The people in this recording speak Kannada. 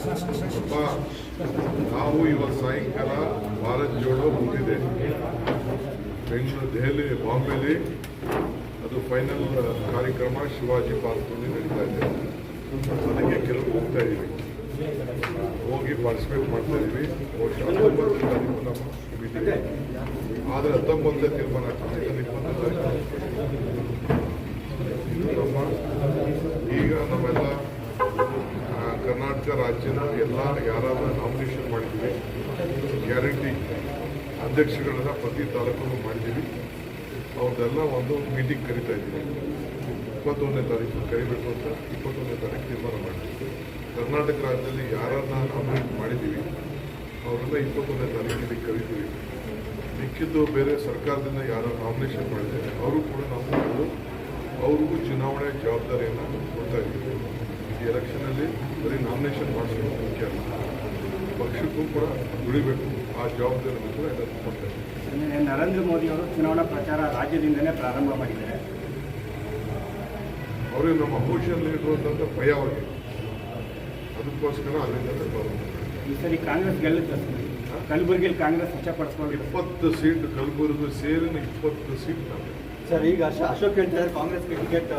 ಅಪ್ಪ, ನಾವು ಇವತ್ತು ಸಾಯಂಕಾಲ ಭಾರತ್ ಜೋಡೋ ಮುಗಿದಿದೆ ಬೆಂಗಳೂರು, ದೆಹಲಿ, ಬಾಂಬೆಲಿ ಅದು ಫೈನಲ್ ಕಾರ್ಯಕ್ರಮ ಶಿವಾಜಿ ಪಾರ್ಕ್ನಲ್ಲಿ ನಡೀತಾ ಇದೆ. ಅದಕ್ಕೆ ಕೆಲವು ಹೋಗ್ತಾ ಇದ್ದೀವಿ, ಹೋಗಿ ಪಾರ್ಟಿಸಿಪೇಟ್ ಮಾಡ್ತಾ ಇದ್ದೀವಿ. ಬಹುಶಃ 19 ತಾರೀಕು ನಮ್ಮ ಮೀಟಿಂಗ್, ಆದರೆ 19 ತೀರ್ಮಾನ ಆಗ್ತದೆ. 20 ಈಗ ನಮ್ಮೆಲ್ಲ ಕರ್ನಾಟಕ ರಾಜ್ಯದ ಎಲ್ಲ ಯಾರಾದ್ರೂ ನಾಮಿನೇಷನ್ ಮಾಡಿದ್ದೀವಿ, ಗ್ಯಾರಂಟಿ ಅಧ್ಯಕ್ಷಗಳನ್ನ ಪ್ರತಿ ತಾಲೂಕು ಮಾಡಿದ್ದೀವಿ. ಅವ್ರದ್ದೆಲ್ಲ ಒಂದು ಮೀಟಿಂಗ್ ಕರಿತಾ ಇದ್ದೀವಿ. 21ನೇ ತಾರೀಕು ಕರಿಬೇಕು ಅಂತ 21ನೇ ತಾರೀಕು ತೀರ್ಮಾನ ಮಾಡಿದ್ದೀವಿ. ಕರ್ನಾಟಕ ರಾಜ್ಯದಲ್ಲಿ ಯಾರನ್ನ ನಾಮಿನೇಟ್ ಮಾಡಿದ್ದೀವಿ ಅವರೆಲ್ಲ 21ನೇ ತಾರೀಕಿಗೆ ಕರಿತೀವಿ. ಮಿಕ್ಕಿದ್ದು ಬೇರೆ ಸರ್ಕಾರದಿಂದ ಯಾರು ನಾಮಿನೇಷನ್ ಮಾಡಿದ್ದಾರೆ ಅವರು ಕೂಡ ನಾವು ಅವ್ರಿಗೂ ಚುನಾವಣೆ ಜವಾಬ್ದಾರಿಯನ್ನು ಕೊಡ್ತಾ ಇದ್ದೀವಿ. ಈ ಎಲೆಕ್ಷನಲ್ಲಿ ಬರೀ ನಾಮಿನೇಷನ್ ಮಾಡಿಸೋದು ಮುಖ್ಯ ಅಲ್ಲ, ಪಕ್ಷಕ್ಕೂ ಕೂಡ ದುಡಿಬೇಕು. ಆ ಜವಾಬ್ದಾರಿಯನ್ನು ಕೂಡ ಎಲ್ಲರೂ ಕೊಡ್ತಾ ಇದ್ದೀವಿ. ನರೇಂದ್ರ ಮೋದಿ ಅವರು ಚುನಾವಣಾ ಪ್ರಚಾರ ರಾಜ್ಯದಿಂದಲೇ ಪ್ರಾರಂಭ ಮಾಡಿದ್ದಾರೆ. ಅವರಿಗೆ ನಮ್ಮ ಅಪೋಸಿಷನ್ ಲೀಡರ್ ಅಂತಂದ್ರೆ ಭಯ ಅವರಿಗೆ, ಅದಕ್ಕೋಸ್ಕರ ಅದರಿಂದ ಪ್ರಾರಂಭ. ಈ ಸರಿ ಕಾಂಗ್ರೆಸ್ ಗೆಲ್ಲುತ್ತೆ. ಕಲಬುರಗಿಯಲ್ಲಿ ಕಾಂಗ್ರೆಸ್ ವಶಪಡಿಸ್ಕೊಂಡು 20 ಸೀಟ್ ಕಲಬುರಗಿ ಸೇರಿ 20 ಸೀಟ್. ಸರ್, ಈಗ ಅಶೋಕ್ ಹೇಳ್ತಾರೆ ಕಾಂಗ್ರೆಸ್ಗೆ ಟಿಕೆಟ್